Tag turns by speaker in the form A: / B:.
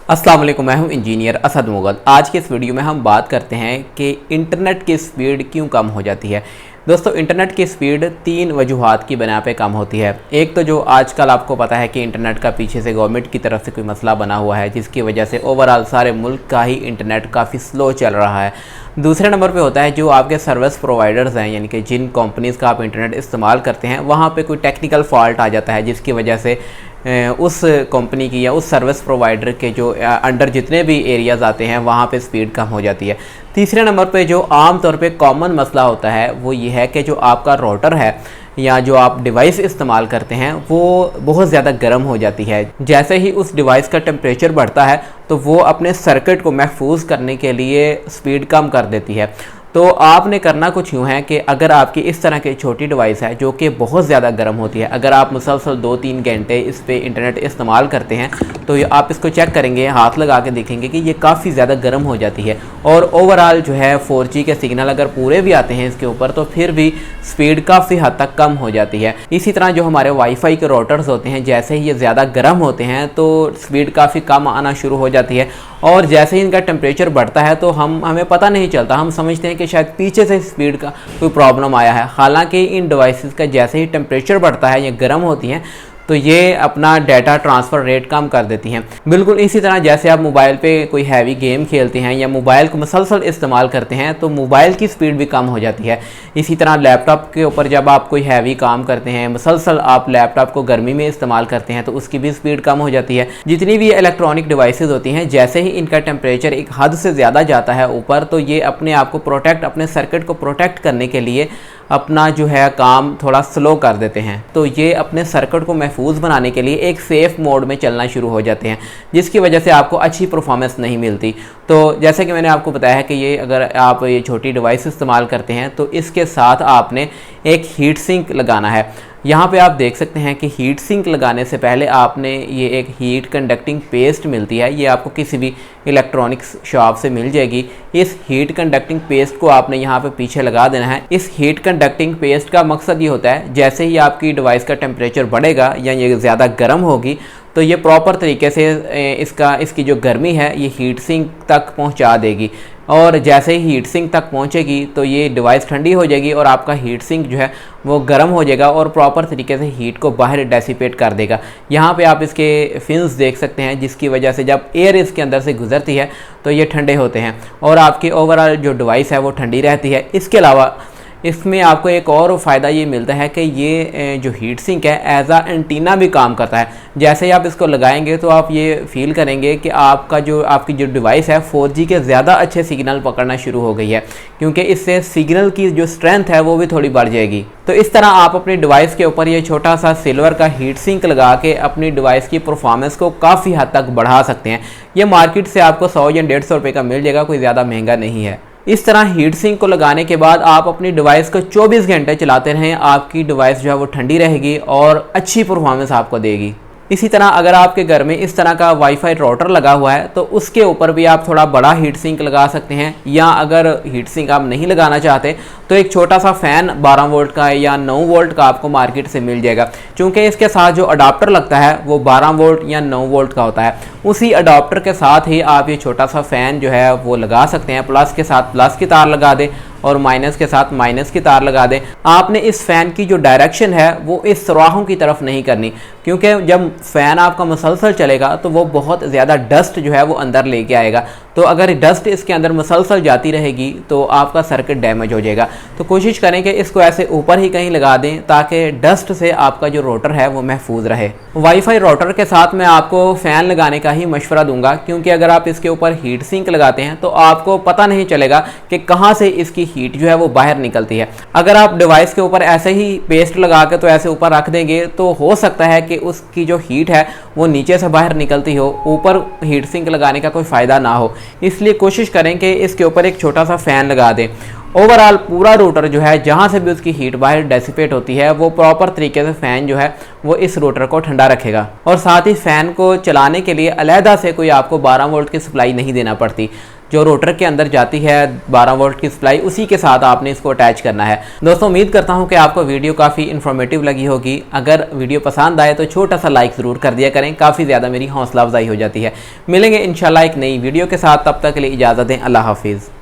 A: अस्सलाम वालेकुम, मैं हूं इंजीनियर असद मुगल। आज के इस वीडियो में हम बात करते हैं कि इंटरनेट की स्पीड क्यों कम हो जाती है। दोस्तों, इंटरनेट की स्पीड तीन वजूहात की बिना पे कम होती है। एक तो जो आजकल आपको पता है कि इंटरनेट का पीछे से गवर्नमेंट की तरफ से कोई मसला बना हुआ है, जिसकी वजह से ओवरऑल सारे मुल्क का ही इंटरनेट काफ़ी स्लो चल रहा है। दूसरे नंबर पे होता है जो आपके सर्विस प्रोवाइडर्स हैं, यानी कि जिन कंपनीज़ का आप इंटरनेट इस्तेमाल करते हैं, वहाँ पे कोई टेक्निकल फॉल्ट आ जाता है, जिसकी वजह से उस कंपनी की या उस सर्विस प्रोवाइडर के जो अंडर जितने भी एरियाज़ आते हैं वहाँ पे स्पीड कम हो जाती है। तीसरे नंबर पे जो आम तौर पे कॉमन मसला होता है वो ये है कि जो आपका राउटर है या जो आप डिवाइस इस्तेमाल करते हैं वो बहुत ज़्यादा गर्म हो जाती है। जैसे ही उस डिवाइस का टेम्परेचर बढ़ता है तो वो अपने सर्किट को महफूज करने के लिए स्पीड कम कर देती है। तो आपने करना कुछ यूँ है कि अगर आपकी इस तरह की छोटी डिवाइस है जो कि बहुत ज़्यादा गर्म होती है, अगर आप मुसलसल 2-3 घंटे इस पे इंटरनेट इस्तेमाल करते हैं तो आप इसको चेक करेंगे, हाथ लगा के देखेंगे कि ये काफ़ी ज़्यादा गर्म हो जाती है। और ओवरऑल जो है 4G के सिग्नल अगर पूरे भी आते हैं इसके ऊपर तो फिर भी स्पीड काफ़ी हद तक कम हो जाती है। इसी तरह जो हमारे वाईफाई के राउटर्स होते हैं, जैसे ही ये ज़्यादा गर्म होते हैं तो स्पीड काफ़ी कम आना शुरू हो जाती है, और जैसे ही इनका टेम्परेचर बढ़ता है तो हमें पता नहीं चलता, हम समझते हैं कि शायद पीछे से स्पीड का कोई प्रॉब्लम आया है। हालांकि इन डिवाइसेस का जैसे ही टेम्परेचर बढ़ता है, ये गर्म होती हैं, तो ये अपना डाटा ट्रांसफ़र रेट कम कर देती हैं। बिल्कुल इसी तरह जैसे आप मोबाइल पे कोई हैवी गेम खेलते हैं या मोबाइल को मुसलसल इस्तेमाल करते हैं तो मोबाइल की स्पीड भी कम हो जाती है। इसी तरह लैपटॉप के ऊपर जब आप कोई हैवी काम करते हैं, मुसलसल आप लैपटॉप को गर्मी में इस्तेमाल करते हैं तो उसकी भी स्पीड कम हो जाती है। जितनी भी इलेक्ट्रॉनिक डिवाइसेज होती हैं, जैसे ही इनका टेम्परेचर एक हद से ज़्यादा जाता है ऊपर, तो ये अपने आप को अपने सर्किट को प्रोटेक्ट करने के लिए अपना जो है काम थोड़ा स्लो कर देते हैं। तो ये अपने सर्किट को महफूज बनाने के लिए एक सेफ़ मोड में चलना शुरू हो जाते हैं, जिसकी वजह से आपको अच्छी परफॉर्मेंस नहीं मिलती। तो जैसे कि मैंने आपको बताया है कि ये अगर आप ये छोटी डिवाइस इस्तेमाल करते हैं तो इसके साथ आपने एक हीट सिंक लगाना है। यहाँ पे आप देख सकते हैं कि हीट सिंक लगाने से पहले आपने ये एक हीट कंडक्टिंग पेस्ट मिलती है, ये आपको किसी भी इलेक्ट्रॉनिक्स शॉप से मिल जाएगी। इस हीट कंडक्टिंग पेस्ट को आपने यहाँ पे पीछे लगा देना है। इस हीट कंडक्टिंग पेस्ट का मकसद ये होता है, जैसे ही आपकी डिवाइस का टेम्परेचर बढ़ेगा या ये ज़्यादा गर्म होगी तो ये प्रॉपर तरीके से इसकी जो गर्मी है ये हीट सिंक तक पहुँचा देगी, और जैसे ही हीट सिंक तक पहुंचेगी तो ये डिवाइस ठंडी हो जाएगी और आपका हीट सिंक जो है वो गर्म हो जाएगा और प्रॉपर तरीके से हीट को बाहर डेसिपेट कर देगा। यहाँ पे आप इसके फिन्स देख सकते हैं, जिसकी वजह से जब एयर इसके अंदर से गुजरती है तो ये ठंडे होते हैं और आपकी ओवरऑल जो डिवाइस है वो ठंडी रहती है। इसके अलावा इसमें आपको एक और फ़ायदा ये मिलता है कि ये जो हीट सिंक है एज आ एंटीना भी काम करता है। जैसे ही आप इसको लगाएंगे तो आप ये फील करेंगे कि आपकी जो डिवाइस है 4G के ज़्यादा अच्छे सिग्नल पकड़ना शुरू हो गई है, क्योंकि इससे सिग्नल की जो स्ट्रेंथ है वो भी थोड़ी बढ़ जाएगी। तो इस तरह आप अपनी डिवाइस के ऊपर ये छोटा सा सिल्वर का हीट सिंक लगा के अपनी डिवाइस की परफॉर्मेंस को काफ़ी हद तक बढ़ा सकते हैं। ये मार्केट से आपको 100 या 150 रुपये का मिल जाएगा, कोई ज़्यादा महंगा नहीं है। इस तरह हीट सिंक को लगाने के बाद आप अपनी डिवाइस को 24 घंटे चलाते रहें, आपकी डिवाइस जो है वो ठंडी रहेगी और अच्छी परफॉर्मेंस आपको देगी। इसी तरह अगर आपके घर में इस तरह का वाईफाई राउटर लगा हुआ है तो उसके ऊपर भी आप थोड़ा बड़ा हीट सिंक लगा सकते हैं, या अगर हीट सिंक आप नहीं लगाना चाहते तो एक छोटा सा फ़ैन 12 वोल्ट का या 9 वोल्ट का आपको मार्केट से मिल जाएगा। क्योंकि इसके साथ जो अडाप्टर लगता है वो 12 वोल्ट या 9 वोल्ट का होता है। उसी अडाप्टर के साथ ही आप ये छोटा सा फ़ैन जो है वो लगा सकते हैं। प्लस के साथ प्लस की तार लगा दें और माइनस के साथ माइनस की तार लगा दें। आपने इस फ़ैन की जो डायरेक्शन है वो इस सुराखों की तरफ नहीं करनी, क्योंकि जब फ़ैन आपका मुसलसल चलेगा तो वो बहुत ज़्यादा डस्ट जो है वो अंदर लेके आएगा। तो अगर डस्ट इसके अंदर मुसलसल जाती रहेगी तो आपका सर्किट डैमेज हो जाएगा। तो कोशिश करें कि इसको ऐसे ऊपर ही कहीं लगा दें ताकि डस्ट से आपका जो राउटर है वो महफूज रहे। वाईफाई राउटर के साथ मैं आपको फ़ैन लगाने का ही मशवरा दूंगा, क्योंकि अगर आप इसके ऊपर हीट सिंक लगाते हैं तो आपको पता नहीं चलेगा कि कहाँ से इसकी हीट जो है वो बाहर निकलती है। अगर आप डिवाइस के ऊपर ऐसे ही पेस्ट लगा के तो ऐसे ऊपर रख देंगे तो हो सकता है कि उसकी जो हीट है वो नीचे से बाहर निकलती हो, ऊपर हीट सिंक लगाने का कोई फ़ायदा ना हो। इसलिए कोशिश करें कि इसके ऊपर एक छोटा सा फ़ैन लगा दें। ओवरऑल पूरा रूटर जो है जहाँ से भी उसकी हीट बाहर डेसिपेट होती है वो प्रॉपर तरीके से फ़ैन जो है वो इस रूटर को ठंडा रखेगा। और साथ ही फ़ैन को चलाने के लिए अलहदा से कोई आपको 12 वोल्ट की सप्लाई नहीं देना पड़ती। जो रोटर के अंदर जाती है 12 वोल्ट की सप्लाई, उसी के साथ आपने इसको अटैच करना है। दोस्तों उम्मीद करता हूँ कि आपको वीडियो काफ़ी इन्फॉर्मेटिव लगी होगी। अगर वीडियो पसंद आए तो छोटा सा लाइक ज़रूर कर दिया करें, काफ़ी ज़्यादा मेरी हौसला अफजाई हो जाती है। मिलेंगे इंशाल्लाह एक नई वीडियो के साथ, तब तक के लिए इजाज़त दें। अल्लाह हाफिज़।